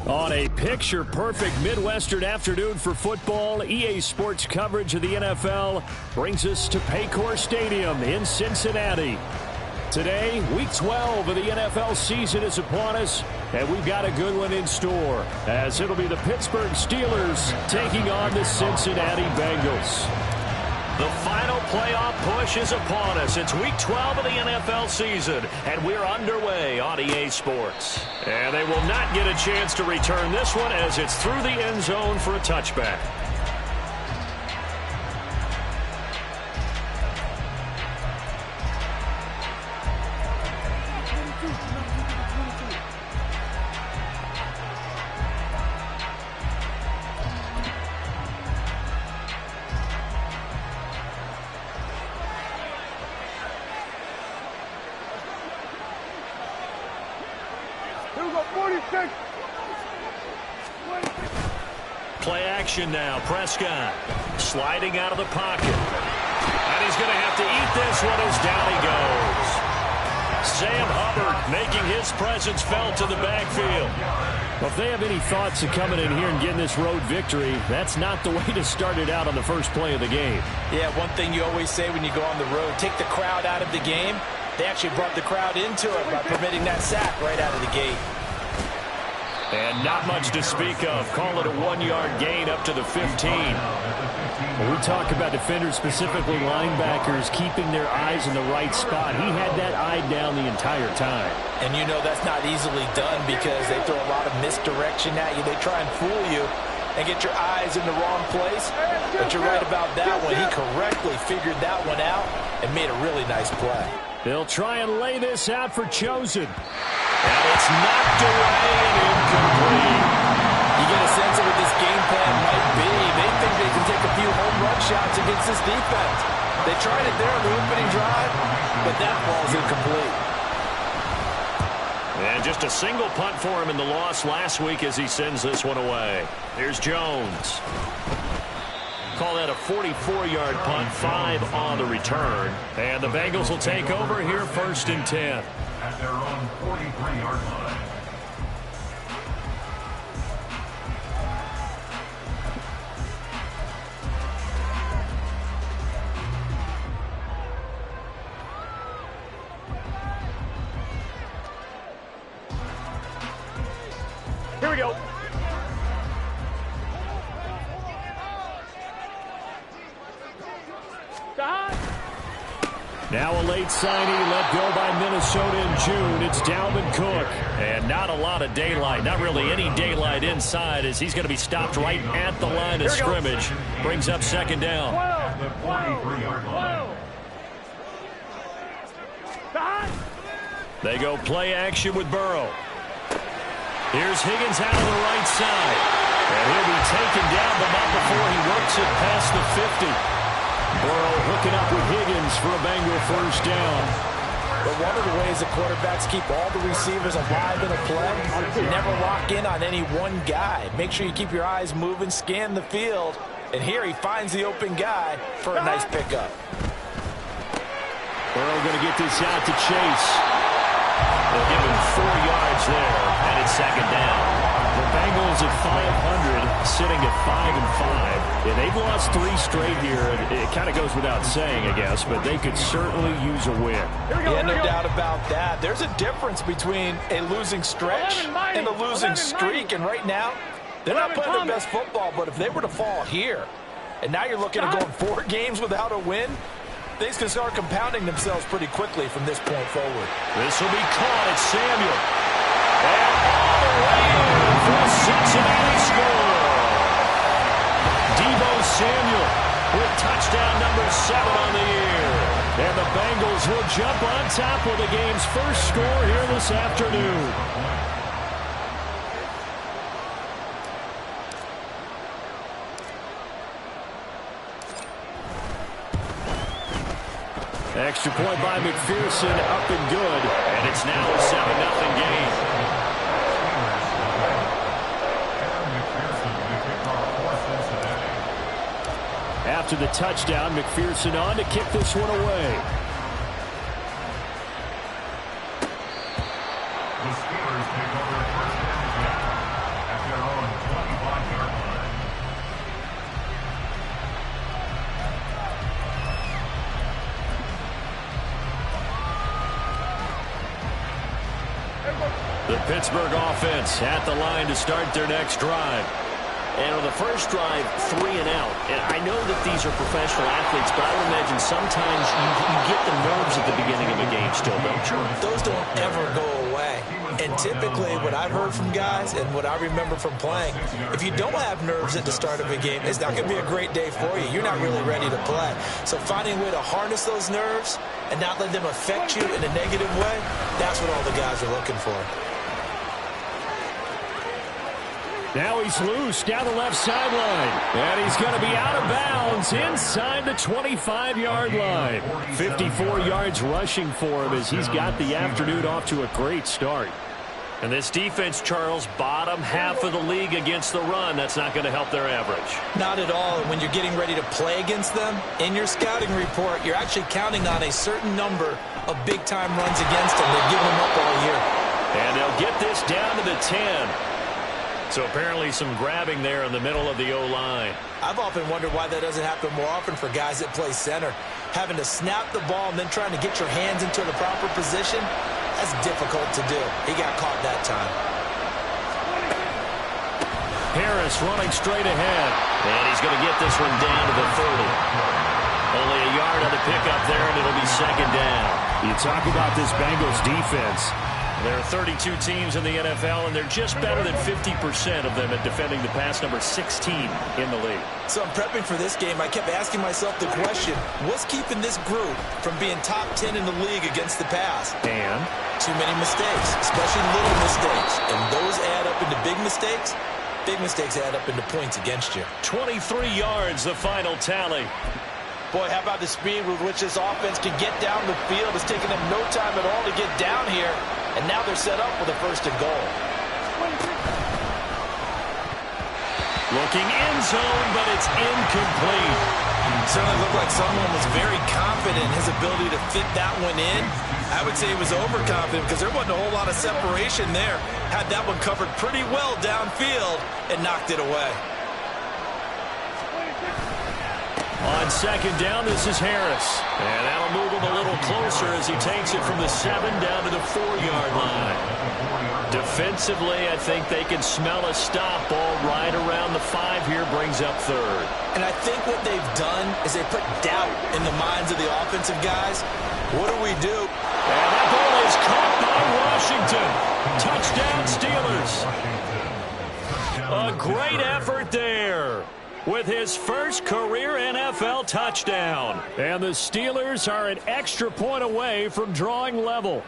On a picture-perfect Midwestern afternoon for football, EA Sports coverage of the NFL brings us to Paycor Stadium in Cincinnati. Today, Week 12 of the NFL season is upon us, and we've got a good one in store, as it'll be the Pittsburgh Steelers taking on the Cincinnati Bengals. The final playoff push is upon us. It's Week 12 of the NFL season, and we're underway on EA Sports. And they will not get a chance to return this one as it's through the end zone for a touchback. Play action now. Prescott sliding out of the pocket. And he's going to have to eat this one as down he goes. Sam Hubbard making his presence felt to the backfield. Well, if they have any thoughts of coming in here and getting this road victory, that's not the way to start it out on the first play of the game. Yeah, one thing you always say when you go on the road, take the crowd out of the game. They actually brought the crowd into it by permitting that sack right out of the gate. And not much to speak of. Call it a 1-yard gain up to the 15. When we talk about defenders, specifically linebackers, keeping their eyes in the right spot, he had that eye down the entire time. And you know that's not easily done because they throw a lot of misdirection at you. They try and fool you and get your eyes in the wrong place. But you're right about that one. He correctly figured that one out and made a really nice play. They'll try and lay this out for Chosen. And it's knocked away and incomplete. You get a sense of what this game plan might be. They think they can take a few home run shots against this defense. They tried it there on the opening drive, but that ball's incomplete. And just a single punt for him in the loss last week as he sends this one away. Here's Jones. Call that a 44-yard punt, 5 on the return. And the Bengals will take over here 1st and 10. At their own 43-yard line. Here we go. Now a late signing let go by Minnesota in June. It's Dalvin Cook. And not a lot of daylight. Not really any daylight inside as he's going to be stopped right at the line of scrimmage. Brings up 2nd down. At the 43-yard line. They go play action with Burrow. Here's Higgins out of the right side. And he'll be taken down, but not before he works it past the 50. Burrow hooking up with Higgins for a Bengal 1st down. But one of the ways the quarterbacks keep all the receivers alive in a play, never lock in on any one guy. Make sure you keep your eyes moving, scan the field, and here he finds the open guy for a nice pickup. Burrow going to get this out to Chase. They'll give him 4 yards there, and it's 2nd down. The Bengals at 500, sitting at 5-5. Yeah, they've lost 3 straight here. It kind of goes without saying, I guess, but they could certainly use a win. Yeah, no doubt about that. There's a difference between a losing stretch and a losing streak, and right now, they're not playing their best football, but if they were to fall here, and now you're looking at going 4 games without a win, things can start compounding themselves pretty quickly from this point forward. This will be caught at Samuel. And all the way in for a Cincinnati score. Deebo Samuel with touchdown number 7 on the year. And the Bengals will jump on top with the game's first score here this afternoon. Extra point by McPherson, up and good. And it's now a 7-0 game. After the touchdown, McPherson on to kick this one away. The Steelers take over first and 10 at their own 25-yard line. The Pittsburgh offense at the line to start their next drive. And on the first drive, 3 and out. And I know that these are professional athletes, but I would imagine sometimes you get the nerves at the beginning of a game still, don't you? Those don't ever go away. And typically what I've heard from guys and what I remember from playing, if you don't have nerves at the start of a game, it's not going to be a great day for you. You're not really ready to play. So finding a way to harness those nerves and not let them affect you in a negative way, that's what all the guys are looking for. Now he's loose down the left sideline. And he's going to be out of bounds inside the 25-yard line. 54 yards rushing for him as he's got the afternoon off to a great start. And this defense, Charles, bottom half of the league against the run. That's not going to help their average. Not at all. And when you're getting ready to play against them, in your scouting report, you're actually counting on a certain number of big-time runs against them. They've given them up all year. And they'll get this down to the 10. So apparently some grabbing there in the middle of the O-line. I've often wondered why that doesn't happen more often for guys that play center. Having to snap the ball and then trying to get your hands into the proper position, that's difficult to do. He got caught that time. Harris running straight ahead. And he's going to get this one down to the 30. Only a yard on the pickup there, and it'll be second down. You talk about this Bengals defense. There are 32 teams in the NFL, and they're just better than 50% of them at defending the pass, number 16 in the league. So I'm prepping for this game. I kept asking myself the question, what's keeping this group from being top 10 in the league against the pass? And? Too many mistakes, especially little mistakes. And those add up into big mistakes. Big mistakes add up into points against you. 23 yards, the final tally. Boy, how about the speed with which this offense can get down the field? It's taken them no time at all to get down here. And now they're set up with a 1st and goal. Looking end zone, but it's incomplete. Certainly looked like someone was very confident in his ability to fit that one in. I would say he was overconfident because there wasn't a whole lot of separation there. Had that one covered pretty well downfield and knocked it away. On second down, this is Harris. And that'll move him a little closer as he takes it from the 7 down to the 4-yard line. Defensively, I think they can smell a stop ball right around the 5 here, brings up 3rd. And I think what they've done is they put doubt in the minds of the offensive guys. What do we do? And that ball is caught by Washington. Touchdown, Steelers. A great effort there with his first career NFL touchdown. And the Steelers are an extra point away from drawing level.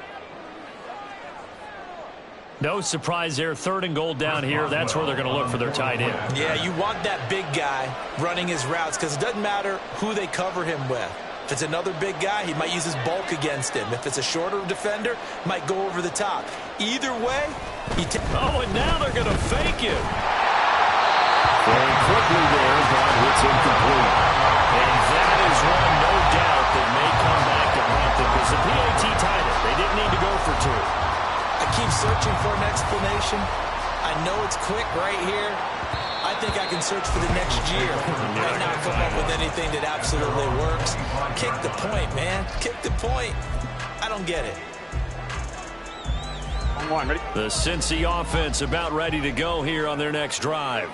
No surprise there. 3rd and goal down here. That's where they're going to look for their tight end. Yeah, you want that big guy running his routes because it doesn't matter who they cover him with. If it's another big guy, he might use his bulk against him. If it's a shorter defender, might go over the top. Either way, oh, and now they're going to fake it. Going quickly there, but it's incomplete. And that is one, no doubt, that may come back to haunt them because the PAT tied it. They didn't need to go for 2. I keep searching for an explanation. I I know it's quick right here. I think I can search for the next year and not come up with anything that absolutely works. Kick the point, man. Kick the point. I don't get it. The Cincy offense about ready to go here on their next drive.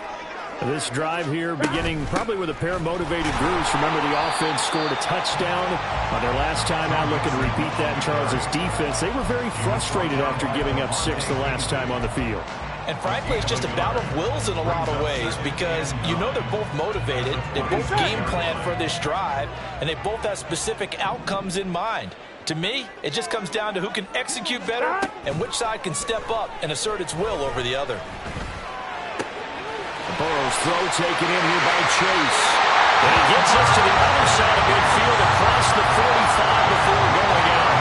This drive here beginning probably with a pair of motivated groups. Remember, the offense scored a touchdown on their last time out, looking to repeat that in Charles' defense. They were very frustrated after giving up 6 the last time on the field. And frankly, it's just a battle of wills in a lot of ways because you know they're both motivated. They both game plan for this drive, and they both have specific outcomes in mind. To me, it just comes down to who can execute better and which side can step up and assert its will over the other. Burrow's throw taken in here by Chase. And he gets us to the other side of midfield across the 45 before going out.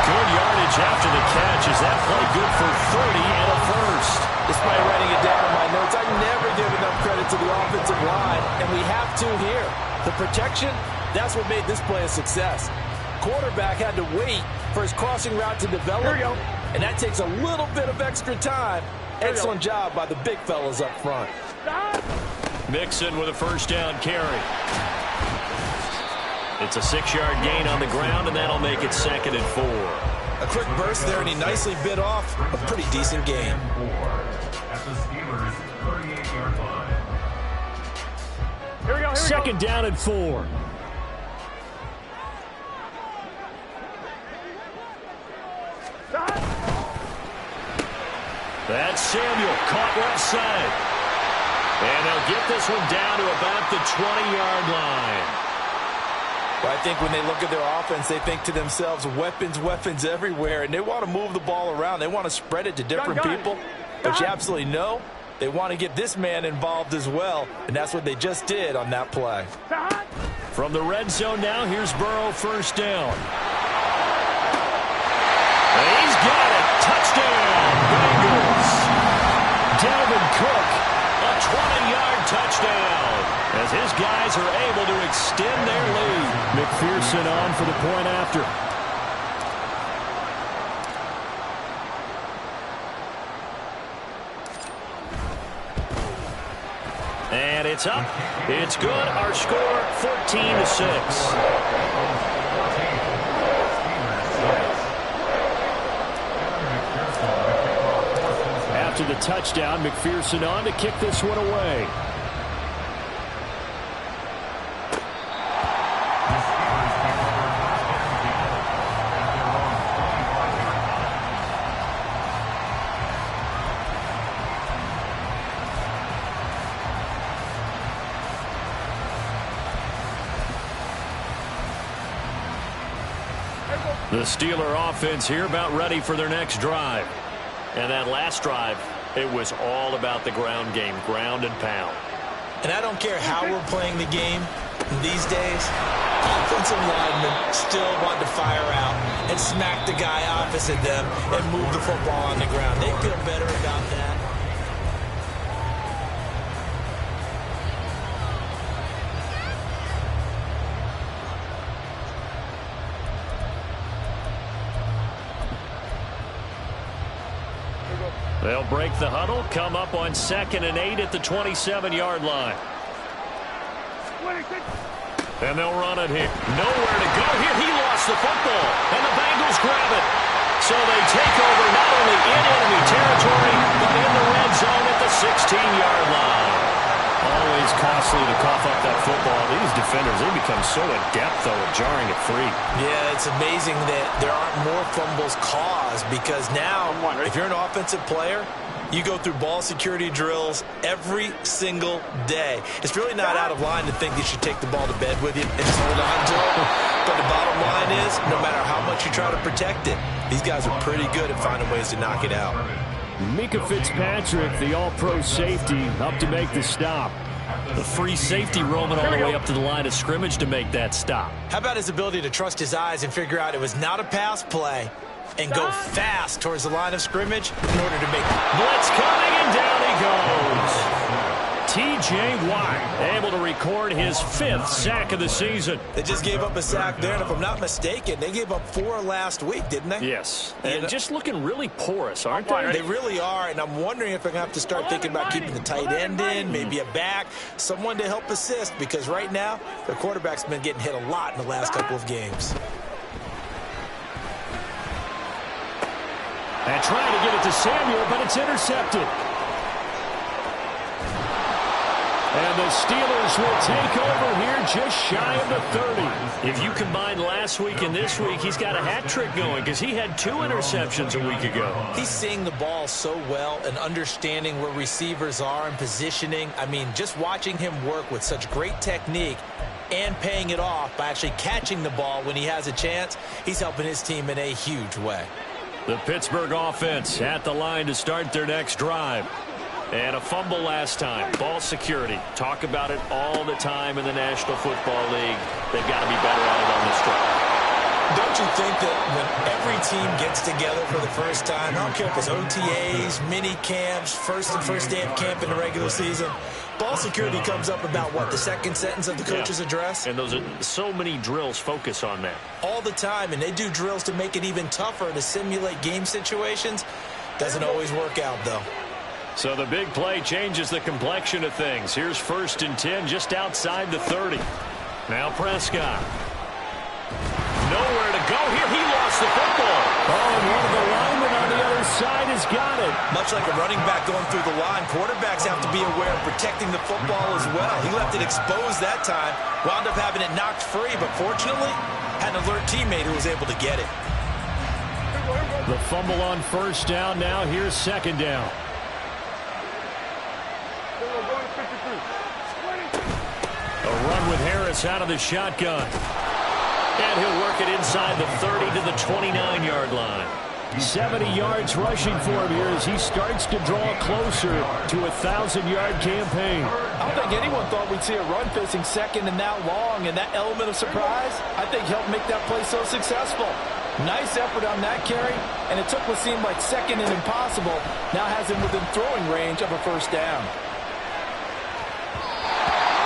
Good yardage after the catch. Is that play good for 30 and a first? Despite writing it down in my notes, I never give enough credit to the offensive line, and we have to here. The protection, that's what made this play a success. Quarterback had to wait for his crossing route to develop, and that takes a little bit of extra time. Excellent job by the big fellas up front. Mixon with a first down carry. It's a 6-yard gain on the ground, and that'll make it 2nd and 4. A quick burst there, and he nicely bit off a pretty decent gain. At the Steelers' 38-yard line. Here we go. 2nd down and 4. That's Samuel, caught right side. And they'll get this one down to about the 20-yard line. Well, I think when they look at their offense, they think to themselves, weapons, weapons everywhere, and they want to move the ball around. They want to spread it to different people. But you absolutely know they want to get this man involved as well, and that's what they just did on that play. From the red zone now, here's Burrow, first down. And he's got it. Touchdown, Bengals. Dalvin Cook, a 20-yard touchdown, as his guys are able to extend their lead. McPherson on for the point after. And it's up. It's good. Our score, 14-6. After the touchdown, McPherson on to kick this one away. The Steeler offense here about ready for their next drive. And that last drive, it was all about the ground game, ground and pound. And I don't care how we're playing the game these days, offensive linemen still want to fire out and smack the guy opposite them and move the football on the ground. They feel better about that. They'll break the huddle, come up on 2nd and 8 at the 27-yard line. And they'll run it here. Nowhere to go here. He lost the football, and the Bengals grab it. So they take over not only in enemy territory, but in the red zone at the 16-yard line. Always costly to cough up that football. These defenders, they become so adept, though, at jarring it free. Yeah, it's amazing that there aren't more fumbles caused because now, if you're an offensive player, you go through ball security drills every single day. It's really not out of line to think you should take the ball to bed with you and just hold on to it. But the bottom line is, no matter how much you try to protect it, these guys are pretty good at finding ways to knock it out. Mika Fitzpatrick, the all-pro safety, up to make the stop. The free safety roaming all the way up to the line of scrimmage to make that stop. How about his ability to trust his eyes and figure out it was not a pass play and go fast towards the line of scrimmage in order to make it. Blitz coming, and down he goes. T.J. Watt able to record his 5th sack of the season. They just gave up a sack there, and if I'm not mistaken, they gave up 4 last week, didn't they? Yes, and just looking really porous, aren't they? They really are, and I'm wondering if they're going to have to start thinking about keeping the tight end in, maybe a back, someone to help assist, because right now, their quarterback's been getting hit a lot in the last couple of games. And trying to get it to Samuel, but it's intercepted. And the Steelers will take over here just shy of the 30. If you combine last week and this week, he's got a hat trick going because he had 2 interceptions a week ago. He's seeing the ball so well and understanding where receivers are and positioning. I mean, just watching him work with such great technique and paying it off by actually catching the ball when he has a chance, he's helping his team in a huge way. The Pittsburgh offense at the line to start their next drive. And a fumble last time. Ball security. Talk about it all the time in the National Football League. They've got to be better at it on this drive. Don't you think that when every team gets together for the first time, I don't care if it's OTAs, mini camps, first day of camp in the regular season, ball security comes up about what, the second sentence of the coach's address? And those are so many drills focus on that. All the time, and they do drills to make it even tougher to simulate game situations. Doesn't always work out, though. So the big play changes the complexion of things. Here's 1st and 10 just outside the 30. Now Prescott. Nowhere to go here. He lost the football. Oh, and one of the linemen on the other side has got it. Much like a running back going through the line, quarterbacks have to be aware of protecting the football as well. He left it exposed that time, wound up having it knocked free, but fortunately, had an alert teammate who was able to get it. The fumble on 1st down. Now here's 2nd down. A run with Harris out of the shotgun. And he'll work it inside the 30 to the 29-yard line. 70 yards rushing for him here as he starts to draw closer to a 1,000-yard campaign. I don't think anyone thought we'd see a run facing 2nd and that long, and that element of surprise, I think, helped make that play so successful. Nice effort on that carry, and it took what seemed like 2nd and impossible, now has him within throwing range of a 1st down.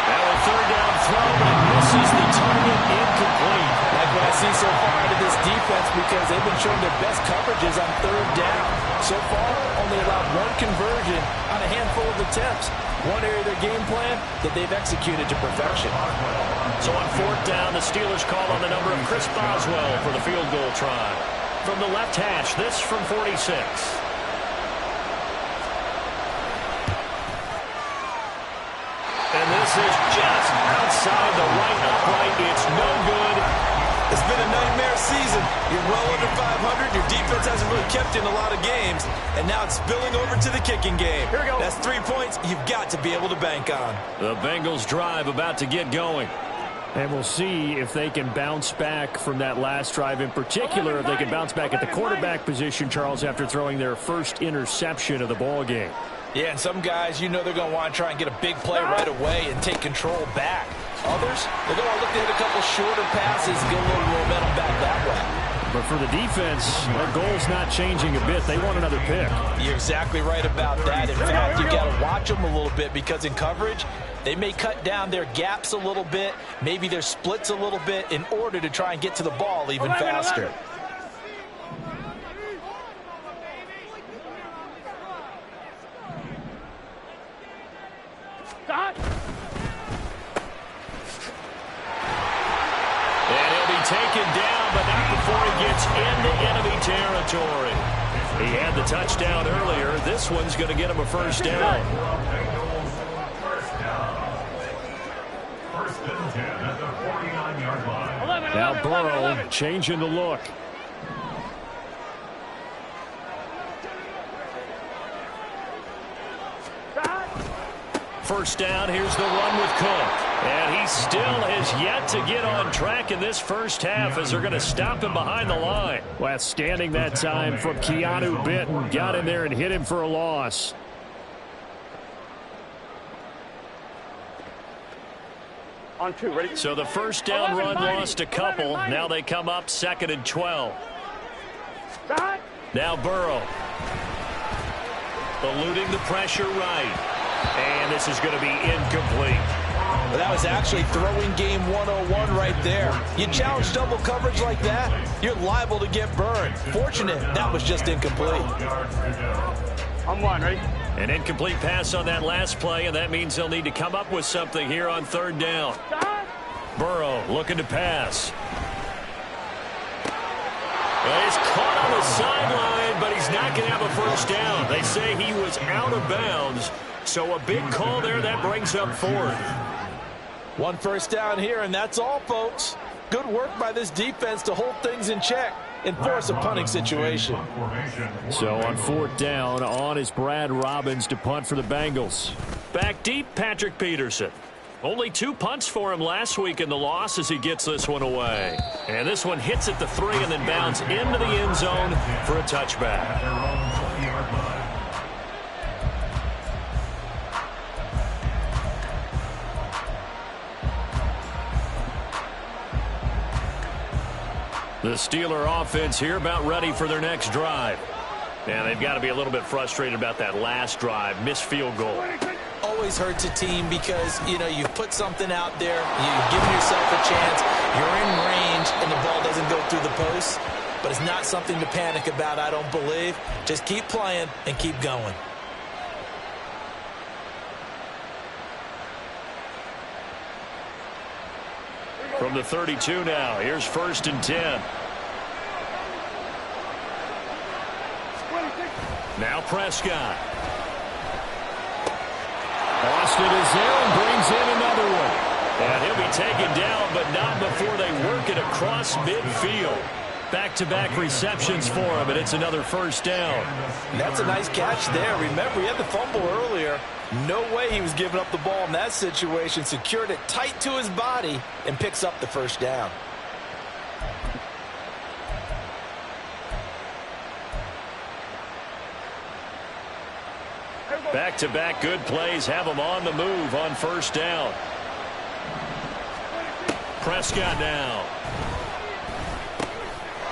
Now a 3rd down throw, but it misses the target, incomplete. Like what I see so far out of this defense, because they've been showing their best coverages on 3rd down. So far, only allowed 1 conversion on a handful of attempts. One area of their game plan that they've executed to perfection. So on 4th down, the Steelers call on the number of Chris Boswell for the field goal try. From the left hash, this from 46. And this is just outside the right upright. It's no good. It's been a nightmare season. You're well under 500. Your defense hasn't really kept you in a lot of games. And now it's spilling over to the kicking game. Here we go. That's 3 points you've got to be able to bank on. The Bengals drive about to get going. And we'll see if they can bounce back from that last drive. In particular, if they can bounce back at the quarterback position, Charles, after throwing their first interception of the ball game. Yeah, and some guys, you know they're going to want to try and get a big play right away and take control back. Others, they're going to look to hit a couple shorter passes and get a little momentum back that way. But for the defense, their goal's not changing a bit. They want another pick. You're exactly right about that. In fact, you've got to watch them a little bit because in coverage, they may cut down their gaps a little bit, maybe their splits a little bit in order to try and get to the ball even faster. And he'll be taken down, but not before he gets into enemy territory. He had the touchdown earlier. This one's going to get him a 1st down. First and 10 at the 49-yard line. Now Burrow changing the look. First down, here's the run with Cook. And he still has yet to get on track in this first half as they're going to stop him behind the line. Withstanding that time from Keanu Benton. Got in there and hit him for a loss. On 2, ready? So the first down run lost a couple. Now they come up 2nd and 12. Now Burrow. Eluding the pressure right. And this is going to be incomplete. Well, that was actually throwing game 101 right there. You challenge double coverage like that, you're liable to get burned. Fortunate, that was just incomplete. I'm one, ready? An incomplete pass on that last play, and that means they'll need to come up with something here on third down. Burrow looking to pass. Well, he's caught on the sideline, but he's not going to have a first down. They say he was out of bounds, so a big call there that brings up fourth. One first down here, and that's all, folks. Good work by this defense to hold things in check and force a punting situation. So on fourth down, on is Brad Robbins to punt for the Bengals. Back deep, Patrick Peterson. Only 2 punts for him last week in the loss as he gets this one away. And this one hits at the 3 and then bounds into the end zone for a touchback. The Steeler offense here about ready for their next drive. And they've got to be a little bit frustrated about that last drive. Missed field goal. Always hurts a team because, you know, you've put something out there, you've given yourself a chance, you're in range, and the ball doesn't go through the post. But it's not something to panic about, I don't believe. Just keep playing and keep going. From the 32 now, here's 1st and 10. Now Prescott. Austin is there and brings in another one. And he'll be taken down, but not before they work it across midfield. Back-to-back receptions for him, and it's another first down. That's a nice catch there. Remember, he had the fumble earlier. No way he was giving up the ball in that situation. Secured it tight to his body and picks up the first down. Back-to-back good plays have him on the move on first down. Prescott now.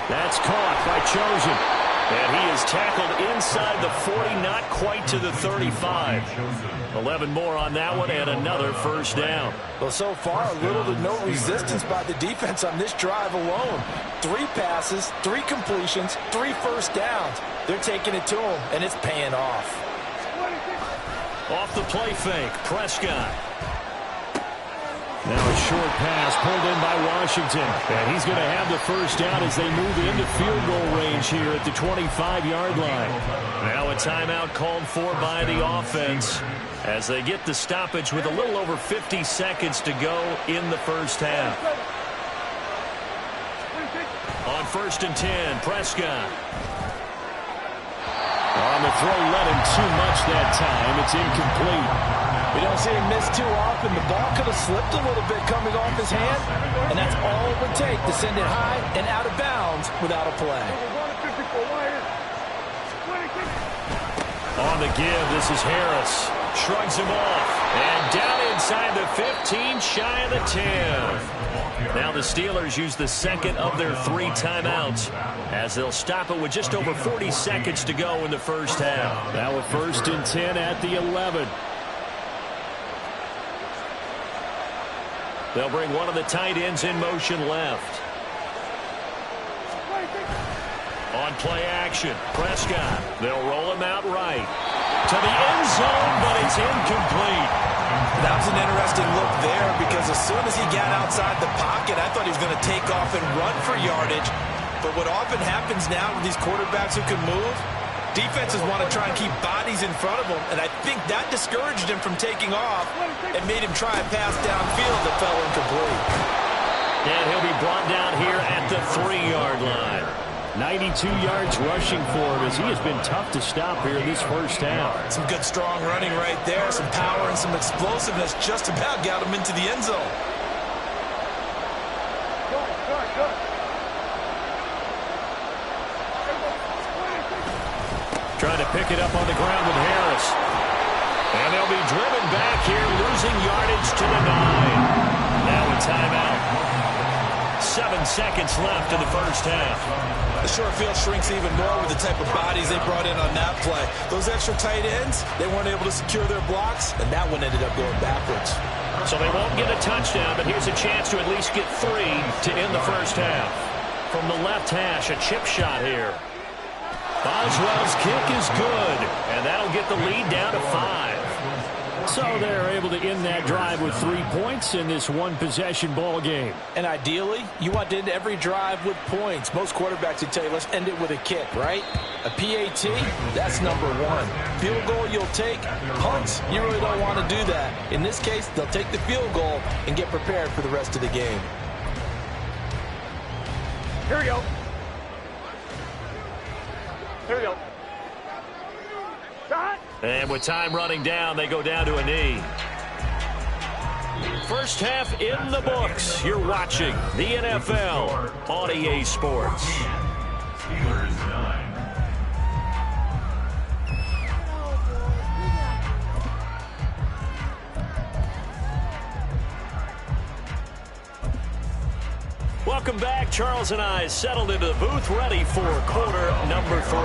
That's caught by Chosen. And he is tackled inside the 40, not quite to the 35. 11 more on that one and another first down. Well, so far, little to no resistance by the defense on this drive alone. 3 passes, 3 completions, 3 first downs. They're taking it to him, and it's paying off. Off the play fake, Prescott. Now a short pass pulled in by Washington. And he's going to have the first down as they move into field goal range here at the 25-yard line. Now a timeout called for by the offense as they get the stoppage with a little over 50 seconds to go in the first half. On 1st and 10, Prescott. On the throw, led him too much that time. It's incomplete. We don't see him miss too often. The ball could have slipped a little bit coming off his hand, and that's all it would take to send it high and out of bounds without a play. On the give, this is Harris. Shrugs him off. And down inside the 15, shy of the 10. Now the Steelers use the second of their 3 timeouts as they'll stop it with just over 40 seconds to go in the first half. Now with 1st and 10 at the 11. They'll bring one of the tight ends in motion left. On play action, Prescott. They'll roll him out right. To the end zone, but it's incomplete. That was an interesting look there because as soon as he got outside the pocket, I thought he was going to take off and run for yardage. But what often happens now with these quarterbacks who can move, defenses want to try and keep bodies in front of them, and I think that discouraged him from taking off and made him try and pass downfield that fell incomplete. And he'll be brought down here at the 3-yard line. 92 yards rushing for him as he has been tough to stop here in this first half. Some good strong running right there, some power and some explosiveness just about got him into the end zone. Trying to pick it up on the ground with Harris. And they'll be driven back here, losing yardage to the 9. Now a timeout. 7 seconds left in the first half. The short field shrinks even more with the type of bodies they brought in on that play. Those extra tight ends, they weren't able to secure their blocks, and that one ended up going backwards. So they won't get a touchdown, but here's a chance to at least get 3 to end the first half. From the left hash, a chip shot here. Boswell's kick is good, and that'll get the lead down to 5. So they're able to end that drive with 3 points in this one-possession ball game. And ideally, you want to end every drive with points. Most quarterbacks would tell you, let's end it with a kick, right? A PAT, that's number 1. Field goal you'll take. Punts, you really don't want to do that. In this case, they'll take the field goal and get prepared for the rest of the game. Here we go. Here we go. Shot. And with time running down, they go down to a knee. First half in the books. You're watching the NFL on EA Sports. Steelers 9. Welcome back. Charles and I settled into the booth, ready for quarter number 3.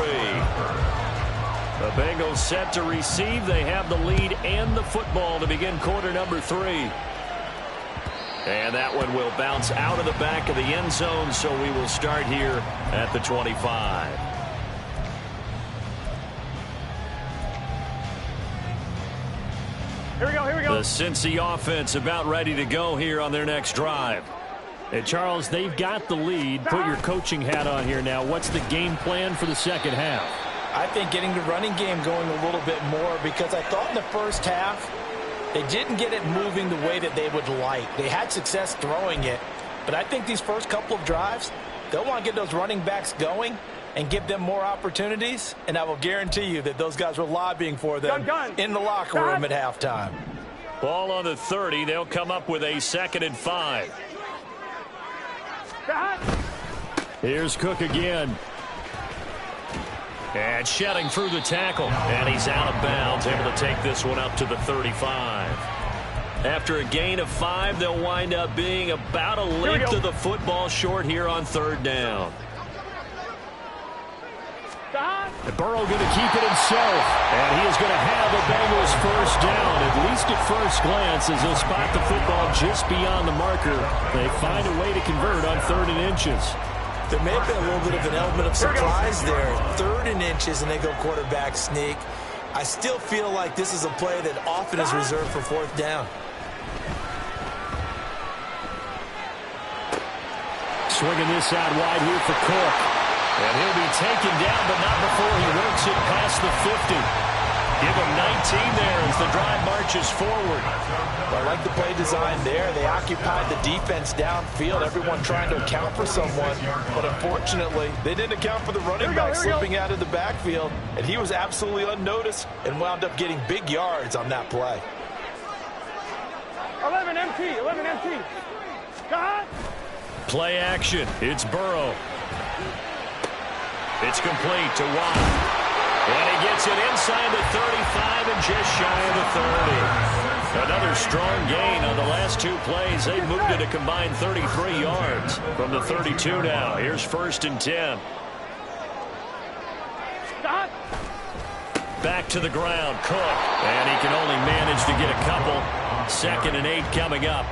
The Bengals set to receive. They have the lead and the football to begin quarter number 3. And that one will bounce out of the back of the end zone, so we will start here at the 25. Here we go. Here we go. The Cincy offense about ready to go here on their next drive. And Charles, they've got the lead. Put your coaching hat on here now. What's the game plan for the second half? I think getting the running game going a little bit more, because I thought in the first half they didn't get it moving the way that they would like. They had success throwing it, but I think these first couple of drives, they'll want to get those running backs going and give them more opportunities, and I will guarantee you that those guys were lobbying for them in the locker room at halftime. Ball on the 30. They'll come up with a 2nd and 5. Here's Cook again. And shedding through the tackle. And he's out of bounds, able to take this one up to the 35. After a gain of 5, they'll wind up being about a length of the football short here on 3rd down. And Burrow going to keep it himself. And he is going to have the Bengals first down, at least at first glance, as they'll spot the football just beyond the marker. They find a way to convert on 3rd and inches. There may have been a little bit of an element of surprise there. 3rd and inches, and they go quarterback sneak. I still feel like this is a play that often is reserved for 4th down. Swinging this out wide here for Cook. And he'll be taken down, but not before he works it past the 50. Give him 19 there as the drive marches forward. Well, I like the play design there. They occupied the defense downfield, everyone trying to account for someone. But unfortunately, they didn't account for the running back slipping out of the backfield. And he was absolutely unnoticed and wound up getting big yards on that play. 11 MT. 11 MT. God. Play action. It's Burrow. It's complete to Watt. And he gets it inside the 35 and just shy of the 30. Another strong gain on the last 2 plays. They've moved it a combined 33 yards from the 32 now. Here's 1st and 10. Back to the ground, Cook. And he can only manage to get a couple. 2nd and 8 coming up.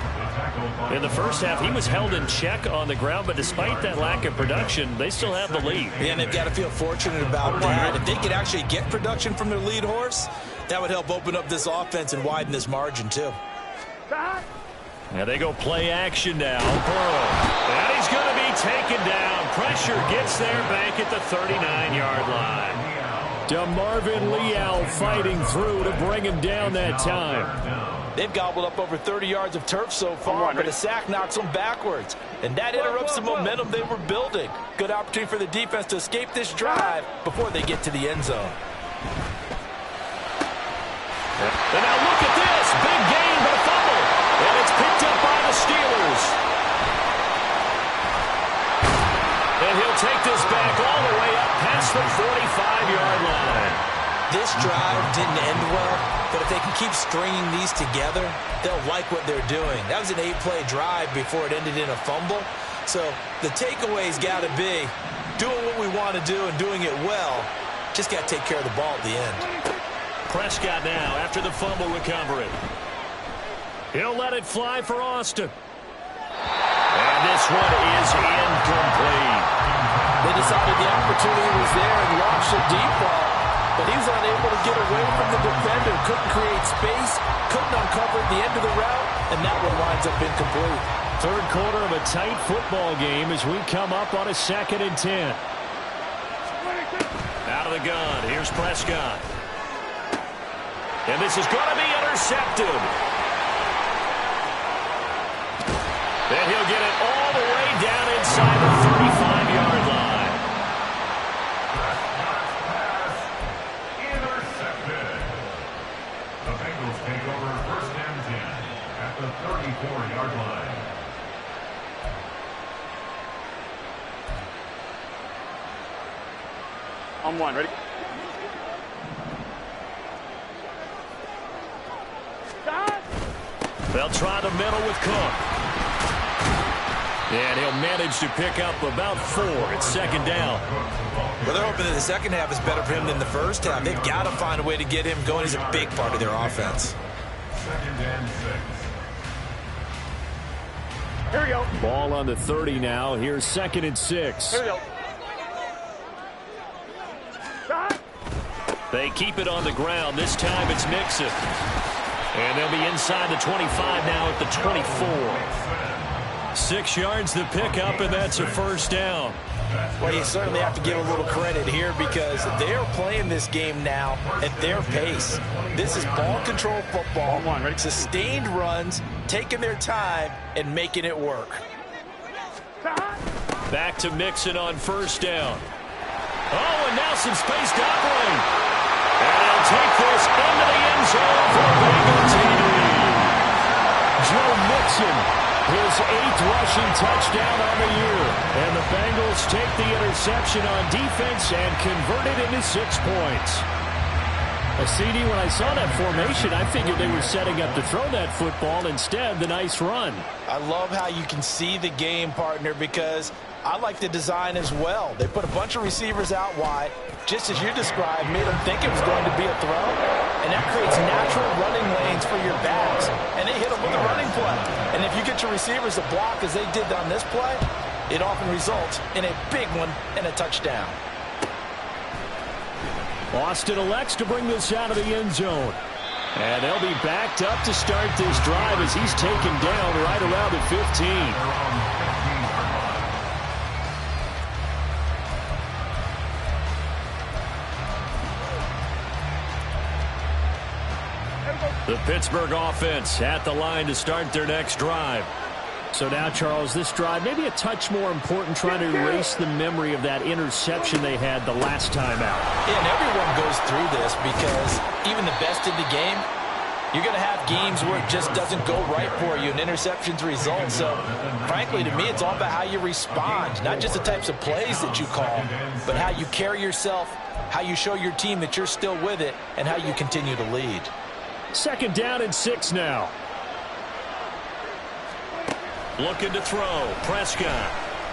In the first half, he was held in check on the ground, but despite that lack of production, they still have the lead. Yeah, and they've got to feel fortunate about that. If they could actually get production from their lead horse, that would help open up this offense and widen this margin, too. And they go play action now. Burrow. And he's going to be taken down. Pressure gets there back at the 39-yard line. DeMarvin Leal fighting through to bring him down that time. They've gobbled up over 30 yards of turf so far, but a sack knocks them backwards. And that interrupts the momentum they were building. Good opportunity for the defense to escape this drive before they get to the end zone. And now look at this. Big gain, but a fumble. And it's picked up by the Steelers. And he'll take this back all the way up past the 45-yard line. This drive didn't end well, but if they can keep stringing these together, they'll like what they're doing. That was an 8-play drive before it ended in a fumble. So the takeaway's got to be doing what we want to do and doing it well. Just got to take care of the ball at the end. Prescott now after the fumble recovery. He'll let it fly for Austin. And this one is incomplete. They decided the opportunity was there and launched a deep ball, but he was unable to get away from the defender. Couldn't create space, couldn't uncover at the end of the route, and that one winds up incomplete. Third quarter of a tight football game as we come up on a 2nd and 10. Out of the gun, here's Prescott. And this is going to be intercepted. And he'll get it all the way down inside the 35-yard line. Intercepted. The Bengals take over 1st and 10 at the 34-yard line. On one, ready? They'll try the middle with Cook. And he'll manage to pick up about 4 at 2nd down. Well, they're hoping that the second half is better for him than the first half. They've got to find a way to get him going. He's a big part of their offense. 2nd and 6. Here we go. Ball on the 30 now. Here's 2nd and 6. Here we go. They keep it on the ground. This time it's Mixon. And they'll be inside the 25 now at the 24. 6 yards to pick up, and that's a 1st down. Well, you certainly have to give a little credit here because they're playing this game now at their pace. This is ball control football, sustained runs, taking their time, and making it work. Back to Mixon on 1st down. Oh, and now some space to operate. And he'll take this into the end zone for a Bengal TD. Joe Mixon, his 8th rushing touchdown on the year. And the Bengals take the interception on defense and convert it into 6 points. CD, when I saw that formation, I figured they were setting up to throw that football. Instead, the nice run. I love how you can see the game, partner, because I like the design as well. They put a bunch of receivers out wide, just as you described, made them think it was going to be a throw, and that creates natural running lanes for your backs, and they hit them with a running play. And if you get your receivers to block as they did on this play, it often results in a big one and a touchdown. Austin elects to bring this out of the end zone. And they'll be backed up to start this drive as he's taken down right around the 15. The Pittsburgh offense at the line to start their next drive. So now, Charles, this drive maybe a touch more important, trying to erase the memory of that interception they had the last time out. Yeah, and everyone goes through this because even the best in the game, you're going to have games where it just doesn't go right for you and interceptions result. So, frankly, to me, it's all about how you respond, not just the types of plays that you call, but how you carry yourself, how you show your team that you're still with it, and how you continue to lead. 2nd down and 6 now. Looking to throw. Prescott.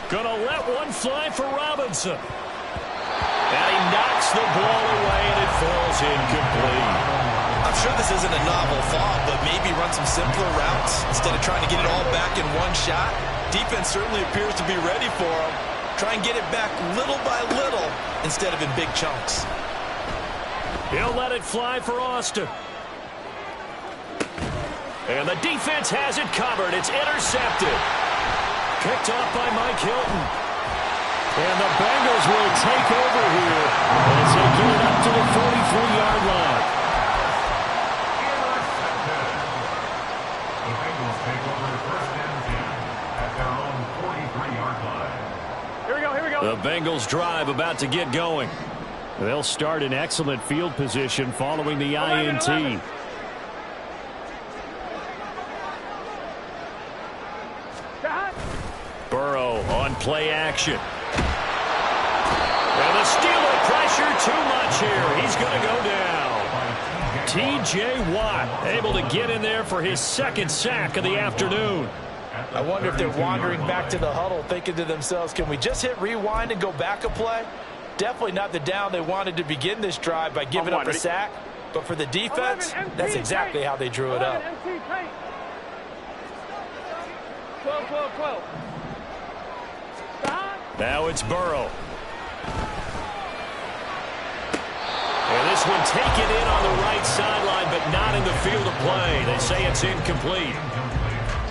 Gonna let one fly for Robinson. And he knocks the ball away, and it falls incomplete. I'm sure this isn't a novel thought, but maybe run some simpler routes instead of trying to get it all back in one shot. Defense certainly appears to be ready for him. Try and get it back little by little instead of in big chunks. He'll let it fly for Austin. And the defense has it covered. It's intercepted. Picked off by Mike Hilton. And the Bengals will take over here as they get it up to the 43-yard line. The Bengals take over 1st and 10 at their own 43-yard line. Here we go, here we go. The Bengals drive about to get going. They'll start in excellent field position following the INT. Burrow on play action. And the Steeler pressure too much here. He's going to go down. T.J. Watt able to get in there for his 2nd sack of the afternoon. I wonder if they're wandering back to the huddle thinking to themselves, can we just hit rewind and go back a play? Definitely not the down they wanted to begin this drive by giving up a sack. But for the defense, that's exactly how they drew it up. 12. Now it's Burrow. And this one taken in on the right sideline, but not in the field of play. They say it's incomplete.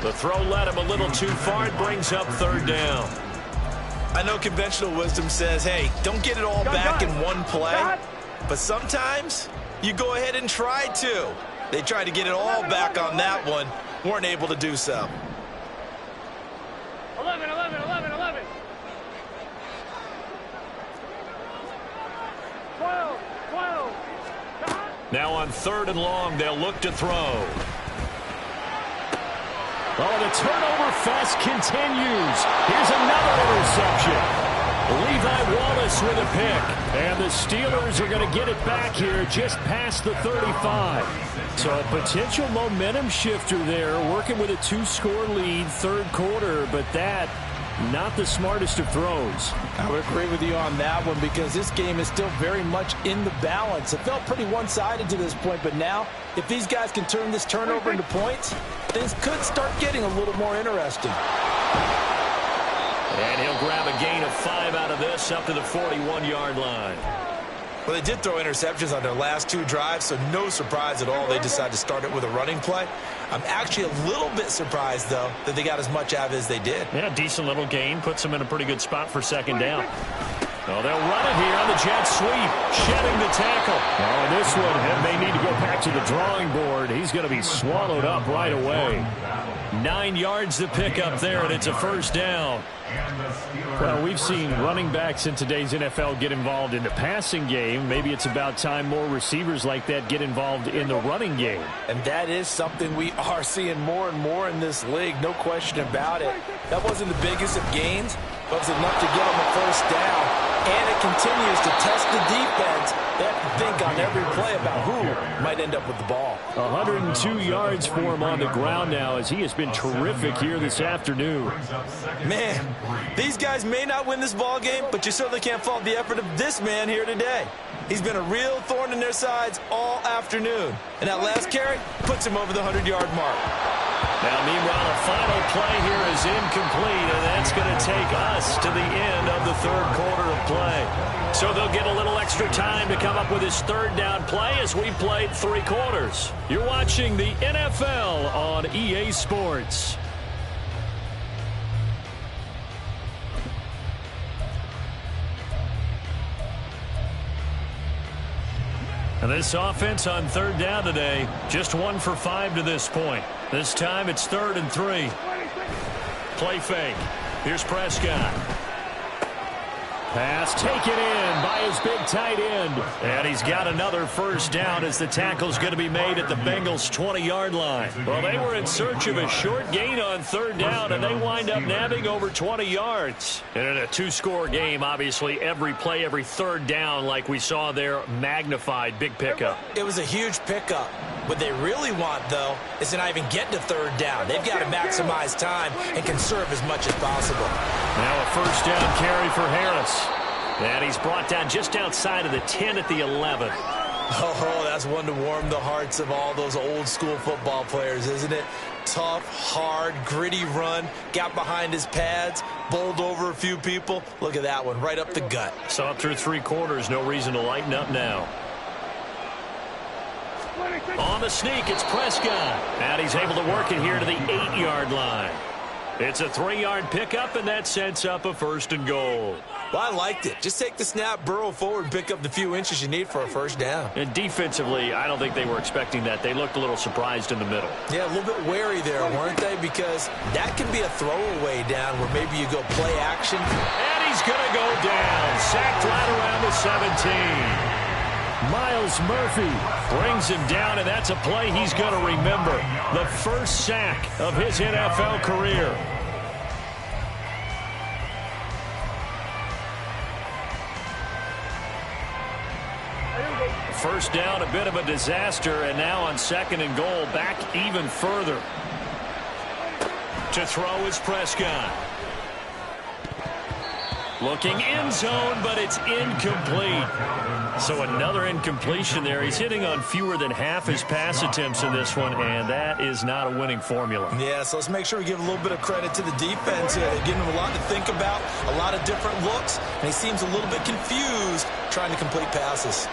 The throw led him a little too far. It brings up third down. I know conventional wisdom says, hey, don't get it all back in one play. But sometimes you go ahead and try to. They tried to get it all back on that one. Weren't able to do so. 11. Now on third and long, they'll look to throw. Oh, the turnover fest continues. Here's another interception. Levi Wallace with a pick. And the Steelers are going to get it back here just past the 35. So a potential momentum shifter there, working with a 2-score lead, third quarter, but that not the smartest of throws. I would agree with you on that one because this game is still very much in the balance. It felt pretty one-sided to this point, but now if these guys can turn this turnover into points, things could start getting a little more interesting. And he'll grab a gain of 5 out of this up to the 41-yard line. Well, they did throw interceptions on their last 2 drives, so no surprise at all they decided to start it with a running play. I'm actually a little bit surprised, though, that they got as much out of it as they did. Yeah, decent little gain. Puts them in a pretty good spot for second down. Oh, they'll run it here on the jet sweep, shedding the tackle. Oh, this one, and they need to go back to the drawing board. He's going to be swallowed up right away. 9 yards to pick up there, and it's a first down. Well, we've seen running backs in today's NFL get involved in the passing game. Maybe it's about time more receivers like that get involved in the running game. And that is something we are seeing more and more in this league, no question about it. That wasn't the biggest of gains, but it was enough to get them a first down. And it continues to test the defense. They have to think on every play about who might end up with the ball. 102 yards for him on the ground now as he has been terrific here this afternoon. Man, these guys may not win this ball game, but you certainly can't fault the effort of this man here today. He's been a real thorn in their sides all afternoon. And that last carry puts him over the 100-yard mark. Now, meanwhile, a final play here is incomplete, and that's going to take us to the end of the third quarter of play. So they'll get a little extra time to come up with his third down play as we played 3 quarters. You're watching the NFL on EA Sports. And this offense on third down today, just 1 for 5 to this point. This time it's 3rd and 3. Play fake. Here's Prescott. Pass taken in by his big tight end. And he's got another first down as the tackle's going to be made at the Bengals' 20-yard line. Well, they were in search of a short gain on third down, and they wind up nabbing over 20 yards. And in a 2-score game, obviously, every play, every third down, like we saw there, magnified. Big pickup. It was a huge pickup. What they really want, though, is to not even get to third down. They've got to maximize time and conserve as much as possible. Now a first down carry for Harris. And he's brought down just outside of the 10 at the 11. Oh, that's one to warm the hearts of all those old school football players, isn't it? Tough, hard, gritty run. Got behind his pads, bowled over a few people. Look at that one, right up the gut. So up through 3 quarters, no reason to lighten up now. On the sneak, it's Prescott. And he's able to work it here to the 8-yard line. It's a 3-yard pickup, and that sets up a 1st and goal. Well, I liked it. Just take the snap, burrow forward, and pick up the few inches you need for a first down. And defensively, I don't think they were expecting that. They looked a little surprised in the middle. Yeah, a little bit wary there, weren't they? Because that can be a throwaway down where maybe you go play action. And he's going to go down. Sacked right around the 17. Myles Murphy brings him down, and that's a play he's going to remember. The first sack of his NFL career. First down, a bit of a disaster, and now on 2nd and goal, back even further. To throw is Prescott. Looking end zone, but it's incomplete. So another incompletion there. He's hitting on fewer than half his pass attempts in this one, and that is not a winning formula. Yeah, so let's make sure we give a little bit of credit to the defense here. They're giving him a lot to think about, a lot of different looks, and he seems a little bit confused trying to complete passes.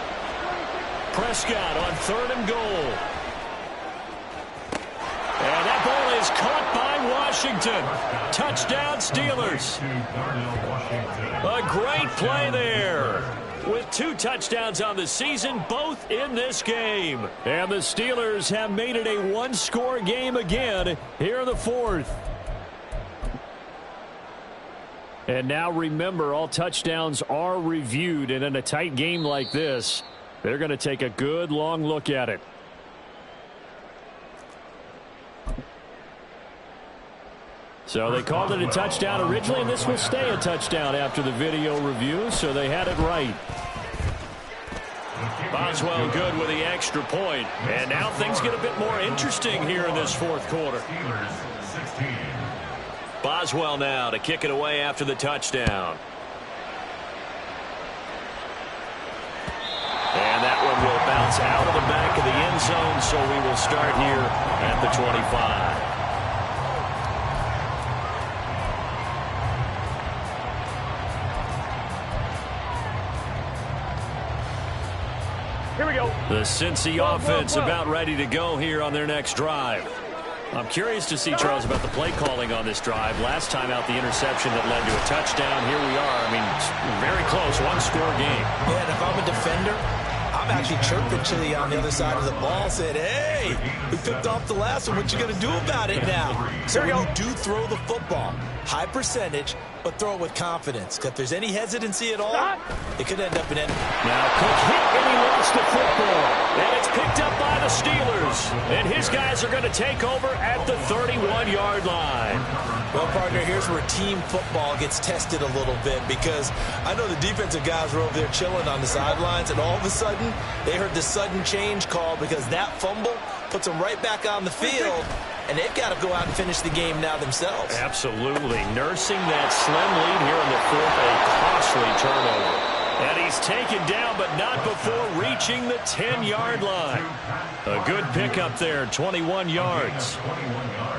Prescott on 3rd and goal. And that ball is caught by Washington. Touchdown, Steelers. A great play there. With 2 touchdowns on the season, both in this game. And the Steelers have made it a one-score game again here in the 4th. And now remember, all touchdowns are reviewed, and in a tight game like this, they're going to take a good long look at it. So they called it a touchdown originally, and this will stay a touchdown after the video review, so they had it right. Boswell good with the extra point. And now things get a bit more interesting here in this 4th quarter. Boswell now to kick it away after the touchdown. And that one will bounce out of the back of the end zone, so we will start here at the 25. Here we go. The Cincy offense about ready to go here on their next drive. I'm curious to see, Charles, about the play calling on this drive. Last time out, the interception that led to a touchdown. Here we are. I mean, very close, one-score game. Yeah, and if I'm a defender, I'm actually chirping Chili on the other side of the ball, saying, hey, we picked off the last one. What you going to do about it now? So when you do throw the football, high percentage, but throw it with confidence. Because if there's any hesitancy at all, it could end up in anything. Now Cook hit and he lost the football. And it's picked up by the Steelers. And his guys are going to take over at the 31-yard line. Well, partner, here's where team football gets tested a little bit, because I know the defensive guys were over there chilling on the sidelines, and all of a sudden they heard the sudden change call because that fumble puts them right back on the field, and they've got to go out and finish the game now themselves. Absolutely. Nursing that slim lead here in the 4th, a costly turnover. And he's taken down, but not before reaching the 10-yard line. A good pickup there, 21 yards.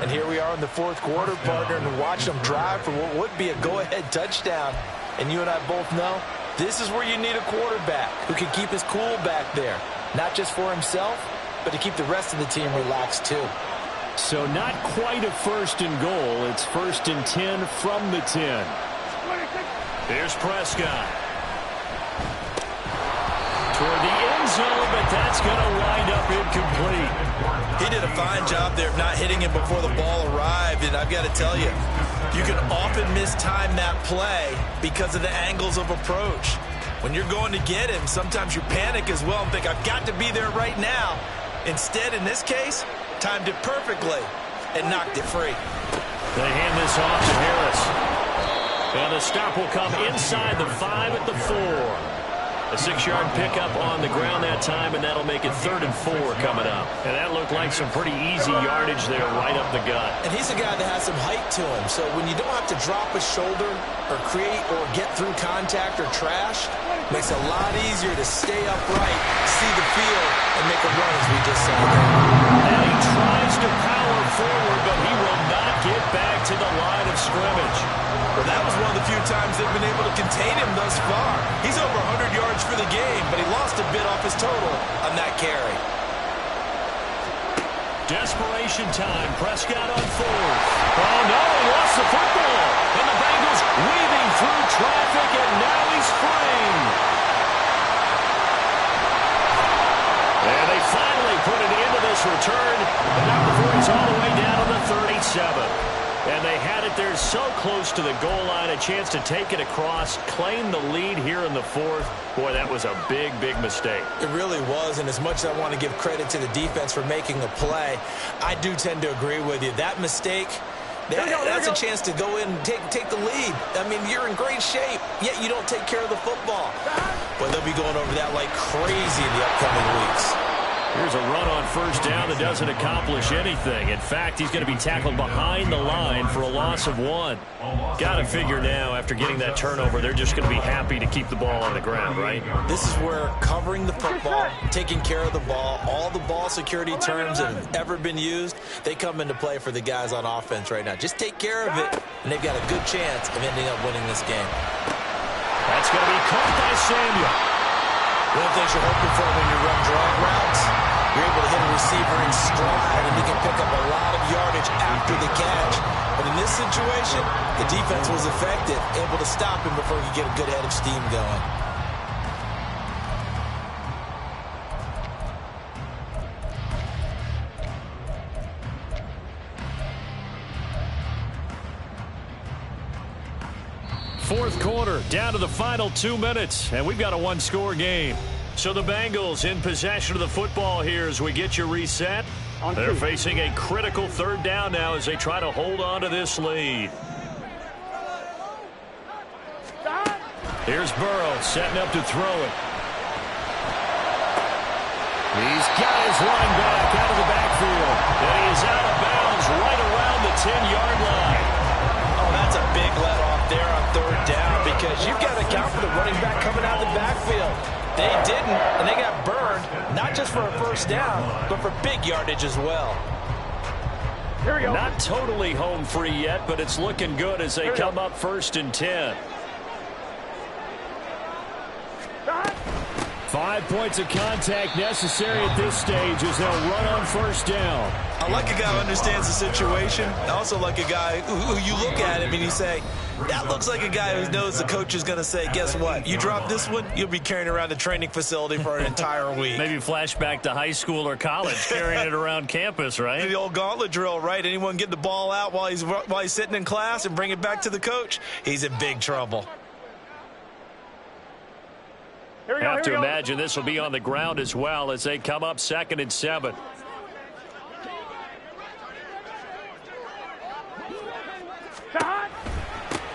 And here we are in the 4th quarter, partner, and watch them drive for what would be a go-ahead touchdown. And you and I both know this is where you need a quarterback who can keep his cool back there, not just for himself, but to keep the rest of the team relaxed too. So not quite a 1st and goal. It's 1st and 10 from the 10. Here's Prescott. Toward the end zone, but that's going to wind up incomplete. He did a fine job there of not hitting him before the ball arrived, and I've got to tell you, you can often mistime that play because of the angles of approach. When you're going to get him, sometimes you panic as well and think, I've got to be there right now. Instead, in this case, timed it perfectly and knocked it free. They hand this off to Harris. And the stop will come inside the 5 at the 4. A 6-yard pickup on the ground that time, and that'll make it 3rd and 4 coming up. And that looked like some pretty easy yardage there right up the gut. And he's a guy that has some height to him, so when you don't have to drop a shoulder or create or get through contact or trash, it makes it a lot easier to stay upright, see the field, and make a run as we just saw there. And he tries to power forward, but he will not get back to the line of scrimmage. Well, that was one of the few times they've been able to contain him thus far. He's over 100 yards for the game, but he lost a bit off his total on that carry. Desperation time. Prescott on 4th. Oh, no, he lost the football. And the Bengals weaving through traffic, and now he's framed. And they finally put it into this return, but not before he's all the way down to the 37. And they had it there so close to the goal line, a chance to take it across, claim the lead here in the 4th. Boy, that was a big, big mistake. It really was, and as much as I want to give credit to the defense for making a play, I do tend to agree with you. That mistake, that's a chance to go in and take the lead. I mean, you're in great shape, yet you don't take care of the football. But they'll be going over that like crazy in the upcoming weeks. Here's a run on first down that doesn't accomplish anything. In fact, he's going to be tackled behind the line for a loss of 1. Got to figure now, after getting that turnover, they're just going to be happy to keep the ball on the ground, right? This is where covering the football, taking care of the ball, all the ball security terms that have ever been used, they come into play for the guys on offense right now. Just take care of it, and they've got a good chance of ending up winning this game. That's going to be caught by Samuel. One of the things you're hoping for when you run drag routes, you're able to hit a receiver in stride, and he can pick up a lot of yardage after the catch. But in this situation, the defense was effective, able to stop him before he could get a good head of steam going. Fourth quarter, down to the final 2 minutes, and we've got a one-score game. So the Bengals in possession of the football here as we get you reset. They're facing a critical third down now as they try to hold on to this lead. Here's Burrow setting up to throw it. He's got his line back out of the backfield, and he is out of bounds right around the 10-yard line. Oh, that's a big let-off there on third down because you've got to account for the running back coming out of the backfield. They didn't, and they got burned, not just for a first down, but for big yardage as well. Here we go. Not totally home free yet, but it's looking good as they come up 1st and 10. 5 points of contact necessary at this stage as they'll run on first down. I like a guy who understands the situation. I also like a guy who you look at him and you say, that looks like a guy who knows the coach is going to say, guess what? You drop this one, you'll be carrying around a training facility for an entire week. Maybe flashback to high school or college, carrying it around campus, right? The old gauntlet drill, right? Anyone get the ball out while he's sitting in class and bring it back to the coach, he's in big trouble. Have to imagine this will be on the ground as well as they come up 2nd and 7.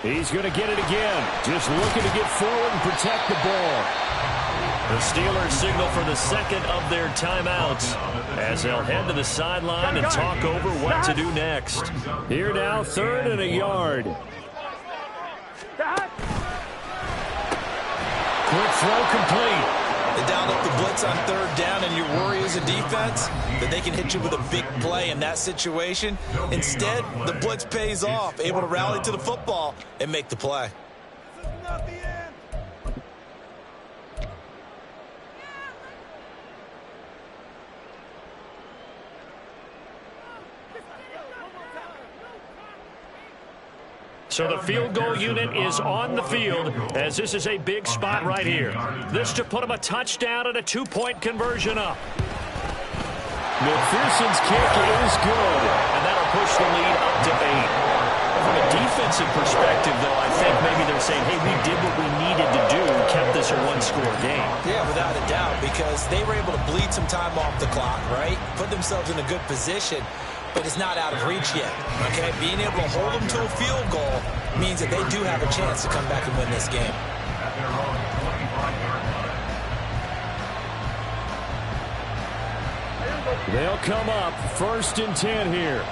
He's going to get it again. Just looking to get forward and protect the ball. The Steelers signal for the second of their timeouts as they'll head to the sideline and talk over what to do next. Here now, 3rd and a yard. Quick throw complete. They dialed up the blitz on third down, and your worry as a defense that they can hit you with a big play in that situation. Instead, the blitz pays off, able to rally to the football and make the play. So the field goal unit is on the field as this is a big spot right here. This to put them a touchdown and a 2-point conversion up. McPherson's kick is good, and that'll push the lead up to 8. From a defensive perspective, though, I think maybe they're saying, hey, we did what we needed to do, kept this a one-score game. Yeah, without a doubt, because they were able to bleed some time off the clock, right? Put themselves in a good position. But it's not out of reach yet, okay? Being able to hold them to a field goal means that they do have a chance to come back and win this game. They'll come up 1st and 10 here.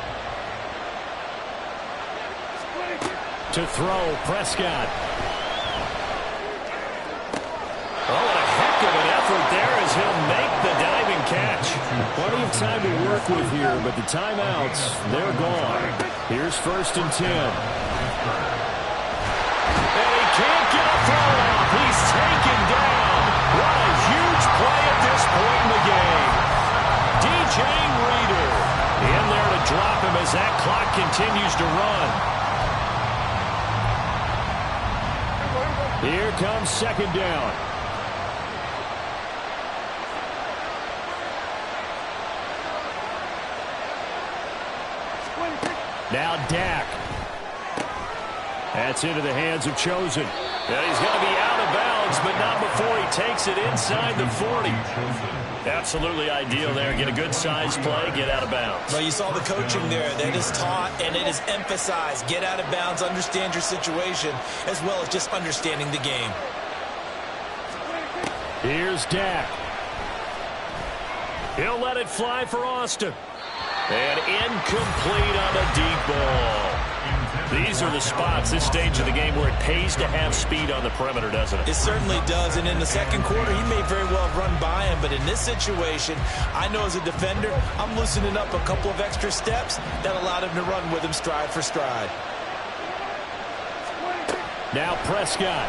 To throw, Prescott. Oh, what a heck of an effort there as he'll make the diving catch. Plenty of time to work with here, but the timeouts, they're gone. Here's 1st and 10. And he can't get a throw off. He's taken down. What a huge play at this point in the game. DJ Reader in there to drop him as that clock continues to run. Here comes 2nd down. Now Dak. That's into the hands of Chosen. And he's going to be out of bounds, but not before he takes it inside the 40. Absolutely ideal there. Get a good size play, get out of bounds. Well, you saw the coaching there. That is taught and it is emphasized. Get out of bounds, understand your situation, as well as just understanding the game. Here's Dak. He'll let it fly for Austin. And incomplete on a deep ball. These are the spots, this stage of the game, where it pays to have speed on the perimeter, doesn't it? It certainly does, and in the second quarter, he may very well have run by him, but in this situation, I know as a defender, I'm loosening up a couple of extra steps that allowed him to run with him stride for stride. Now Prescott.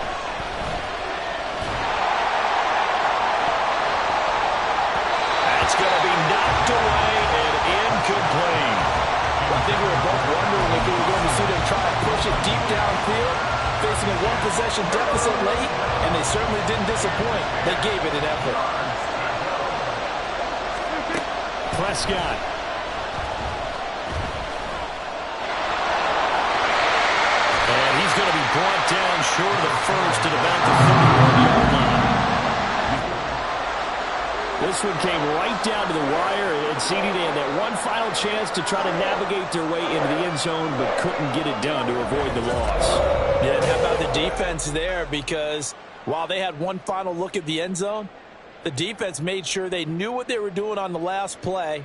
That's going to be knocked away and incomplete. I think we were both wondering if we were going to see them try to push it deep downfield, facing a one-possession deficit late, and they certainly didn't disappoint. They gave it an effort. Prescott. And he's going to be brought down short of the first at about the 31-yard line. This one came right down to the wire, and CD, they had that one final chance to try to navigate their way into the end zone, but couldn't get it done to avoid the loss. Yeah, and how about the defense there? Because while they had one final look at the end zone, the defense made sure they knew what they were doing on the last play,